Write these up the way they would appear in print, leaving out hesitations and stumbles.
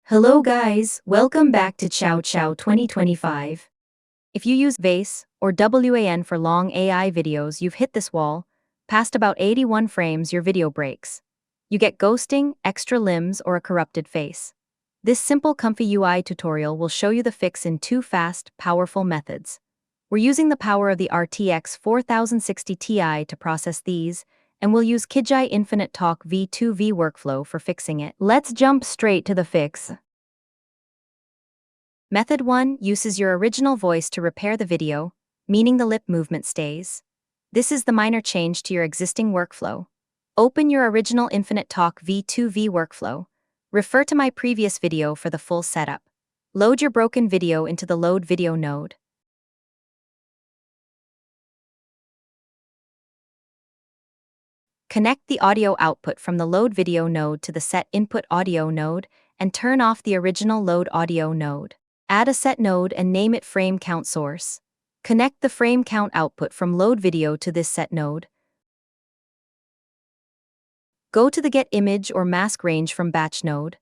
Hello guys, welcome back to Chow Chow 2025. If you use VACE or WAN for long AI videos, you've hit this wall. Past about 81 frames, your video breaks. You get ghosting, extra limbs, or a corrupted face. This simple ComfyUI tutorial will show you the fix in two fast, powerful methods. We're using the power of the RTX 4060 Ti to process these, and we'll use ComfyUI Infinite Talk V2V workflow for fixing it. Let's jump straight to the fix. Method 1 uses your original voice to repair the video, meaning the lip movement stays. This is the minor change to your existing workflow. Open your original Infinite Talk V2V workflow. Refer to my previous video for the full setup. Load your broken video into the Load Video node. Connect the audio output from the Load Video node to the Set Input Audio node and turn off the original Load Audio node. Add a set node and name it Frame Count Source. Connect the frame count output from Load Video to this set node. Go to the Get Image or Mask Range from Batch node.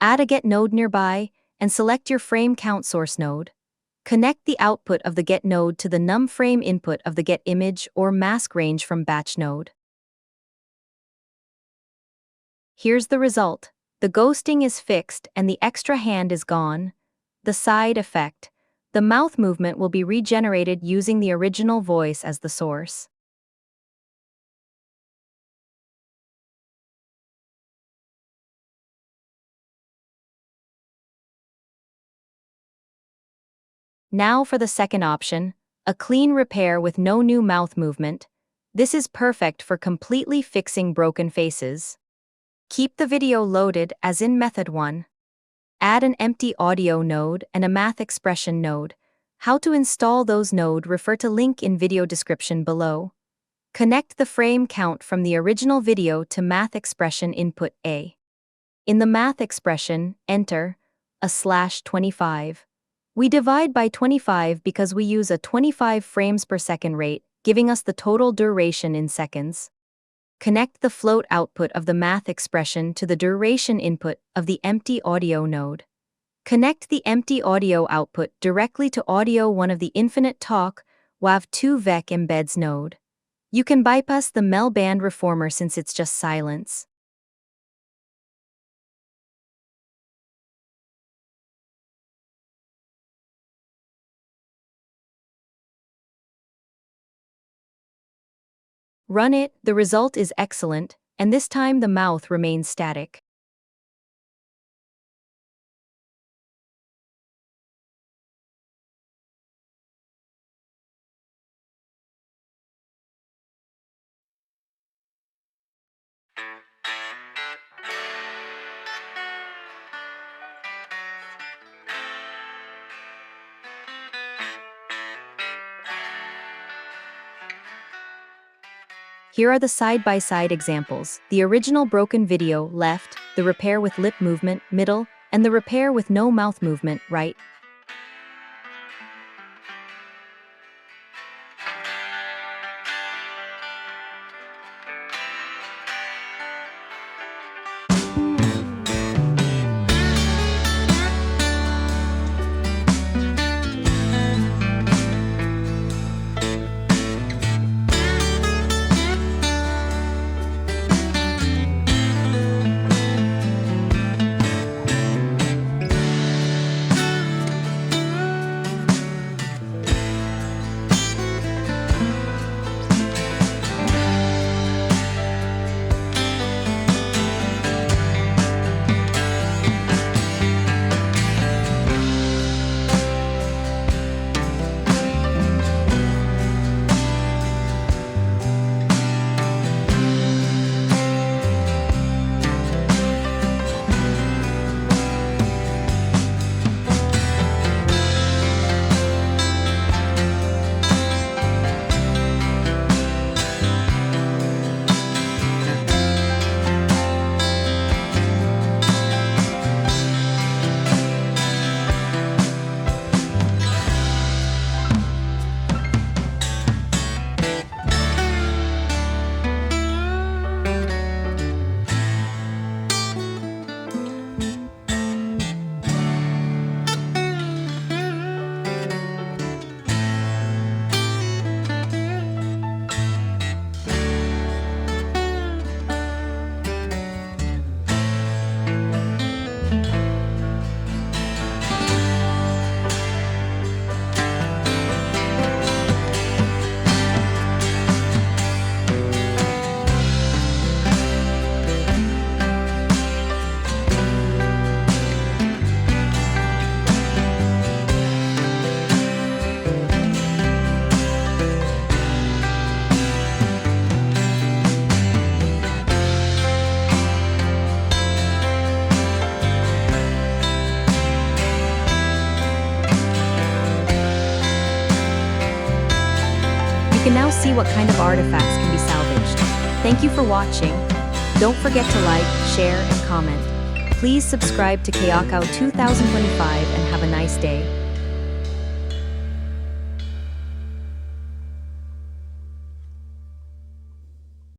Add a Get node nearby and select your Frame Count Source node. Connect the output of the Get node to the num frame input of the Get Image or Mask Range from Batch node. Here's the result. The ghosting is fixed and the extra hand is gone. The side effect: the mouth movement will be regenerated using the original voice as the source. Now for the second option, a clean repair with no new mouth movement. This is perfect for completely fixing broken faces. Keep the video loaded as in Method 1. Add an empty audio node and a math expression node. How to install those nodes, refer to link in video description below. Connect the frame count from the original video to math expression input A. In the math expression, enter a /25. We divide by 25 because we use a 25 frames per second rate, giving us the total duration in seconds. Connect the float output of the math expression to the duration input of the empty audio node. Connect the empty audio output directly to audio 1 of the Infinite Talk WAV2 VEC embeds node. You can bypass the MEL band reformer since it's just silence. Run it, the result is excellent, and this time the mouth remains static. Here are the side-by-side examples: the original broken video, left, the repair with lip movement, middle, and the repair with no mouth movement, right. see what kind of artifacts can be salvaged. Thank you for watching. Don't forget to like, share, and comment. Please subscribe to Kayakaw 2025 and have a nice day.